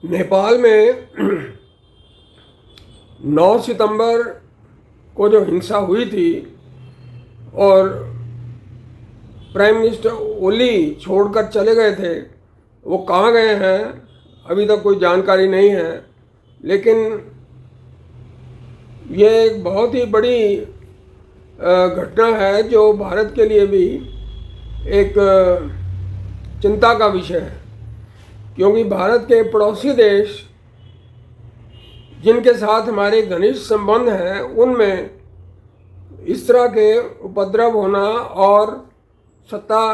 नेपाल में 9 सितंबर को जो हिंसा हुई थी और प्राइम मिनिस्टर ओली छोड़कर चले गए थे, वो कहाँ गए हैं अभी तक कोई जानकारी नहीं है। लेकिन ये एक बहुत ही बड़ी घटना है जो भारत के लिए भी एक चिंता का विषय है, क्योंकि भारत के पड़ोसी देश जिनके साथ हमारे घनिष्ठ संबंध हैं उनमें इस तरह के उपद्रव होना और सत्ता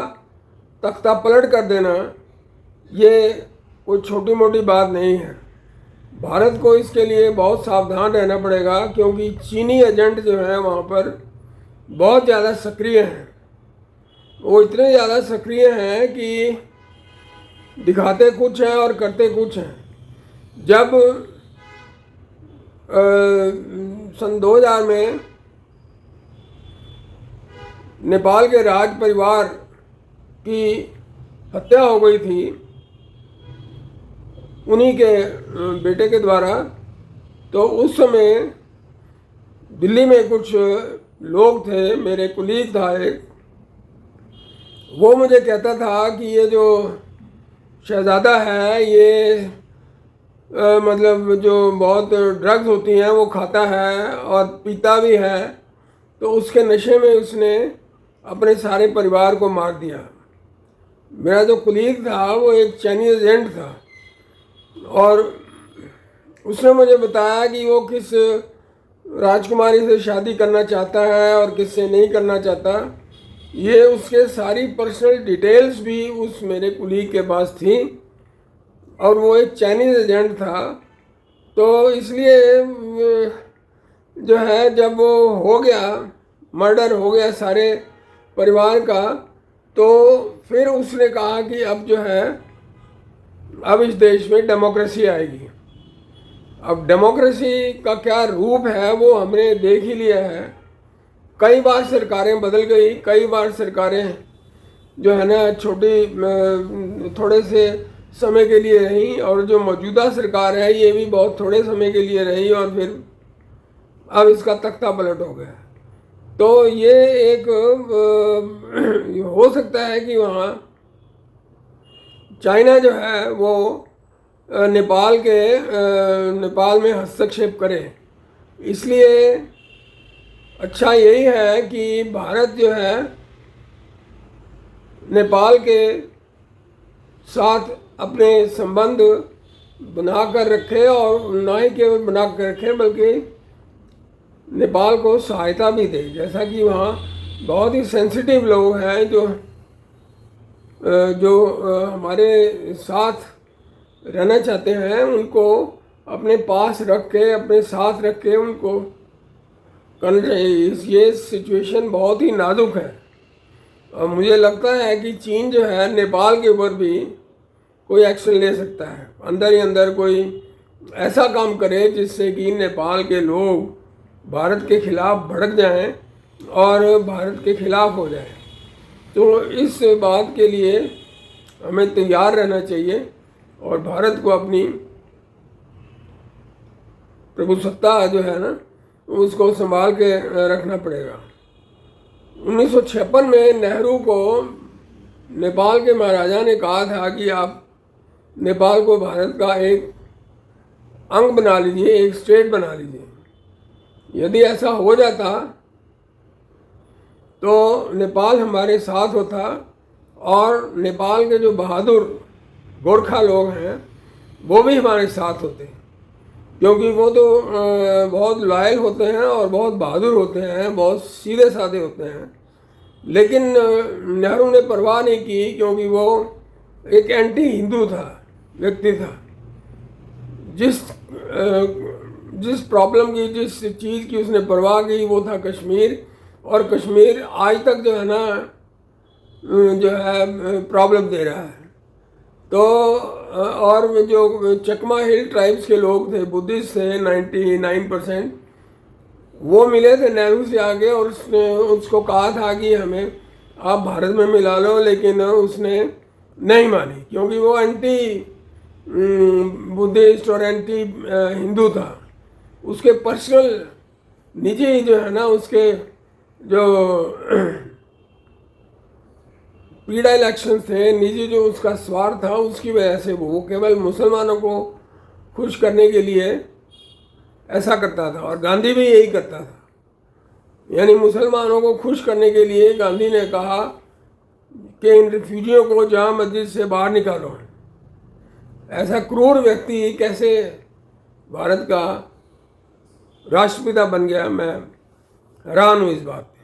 तख्ता पलट कर देना ये कोई छोटी मोटी बात नहीं है। भारत को इसके लिए बहुत सावधान रहना पड़ेगा, क्योंकि चीनी एजेंट जो हैं वहाँ पर बहुत ज़्यादा सक्रिय हैं। वो इतने ज़्यादा सक्रिय हैं कि दिखाते कुछ हैं और करते कुछ हैं। जब सन 2000 में नेपाल के राज परिवार की हत्या हो गई थी उन्हीं के बेटे के द्वारा, तो उस समय दिल्ली में कुछ लोग थे, मेरे कुलीग था एक, वो मुझे कहता था कि ये जो शहज़ादा है ये मतलब जो बहुत ड्रग्स होती हैं वो खाता है और पीता भी है, तो उसके नशे में उसने अपने सारे परिवार को मार दिया। मेरा जो कुलीग था वो एक चाइनीज एजेंट था और उसने मुझे बताया कि वो किस राजकुमारी से शादी करना चाहता है और किससे नहीं करना चाहता। ये उसके सारी पर्सनल डिटेल्स भी उस मेरे कुलीग के पास थी और वो एक चाइनीज एजेंट था। तो इसलिए जो है जब वो हो गया, मर्डर हो गया सारे परिवार का, तो फिर उसने कहा कि अब जो है अब इस देश में डेमोक्रेसी आएगी। अब डेमोक्रेसी का क्या रूप है वो हमने देख ही लिया है। कई बार सरकारें बदल गई, कई बार सरकारें जो है ना छोटी थोड़े से समय के लिए रही, और जो मौजूदा सरकार है ये भी बहुत थोड़े समय के लिए रही और फिर अब इसका तख्ता पलट हो गया। तो ये एक हो सकता है कि वहाँ चाइना जो है वो नेपाल में हस्तक्षेप करे। इसलिए अच्छा यही है कि भारत जो है नेपाल के साथ अपने संबंध बना कर रखे, और ना ही केवल बना कर रखे बल्कि नेपाल को सहायता भी दे। जैसा कि वहाँ बहुत ही सेंसिटिव लोग हैं जो हमारे साथ रहना चाहते हैं, उनको अपने पास रख के, अपने साथ रख के उनको करना चाहिए। ये सिचुएशन बहुत ही नाजुक है और मुझे लगता है कि चीन जो है नेपाल के ऊपर भी कोई एक्शन ले सकता है, अंदर ही अंदर कोई ऐसा काम करे जिससे कि नेपाल के लोग भारत के खिलाफ भड़क जाएं और भारत के खिलाफ हो जाएं। तो इस बात के लिए हमें तैयार रहना चाहिए और भारत को अपनी प्रभुसत्ता जो है ना उसको संभाल के रखना पड़ेगा। 1956 में नेहरू को नेपाल के महाराजा ने कहा था कि आप नेपाल को भारत का एक अंग बना लीजिए, एक स्टेट बना लीजिए। यदि ऐसा हो जाता तो नेपाल हमारे साथ होता और नेपाल के जो बहादुर गोरखा लोग हैं वो भी हमारे साथ होते, क्योंकि वो तो बहुत लॉयल होते हैं और बहुत बहादुर होते हैं, बहुत सीधे साधे होते हैं। लेकिन नेहरू ने परवाह नहीं की, क्योंकि वो एक एंटी हिंदू था, व्यक्ति था। जिस प्रॉब्लम की, जिस चीज़ की उसने परवाह की वो था कश्मीर, और कश्मीर आज तक जो है ना जो है प्रॉब्लम दे रहा है। तो और जो चकमा हिल ट्राइब्स के लोग थे, बुद्धिस्ट थे 99%, वो मिले थे नेहरू से आगे और उसने उसको कहा था कि हमें आप भारत में मिला लो, लेकिन उसने नहीं मानी, क्योंकि वो एंटी बुद्धिस्ट और एंटी हिंदू था, उसके पर्सनल निजी जो है ना, उसके जो पीड़ा इलेक्शन थे, निजी जो उसका स्वार्थ था, उसकी वजह से वो केवल मुसलमानों को खुश करने के लिए ऐसा करता था। और गांधी भी यही करता था, यानी मुसलमानों को खुश करने के लिए गांधी ने कहा कि इन रिफ्यूजियों को जामा मस्जिद से बाहर निकालो। ऐसा क्रूर व्यक्ति कैसे भारत का राष्ट्रपिता बन गया, मैं हैरान हूँ इस बात पे।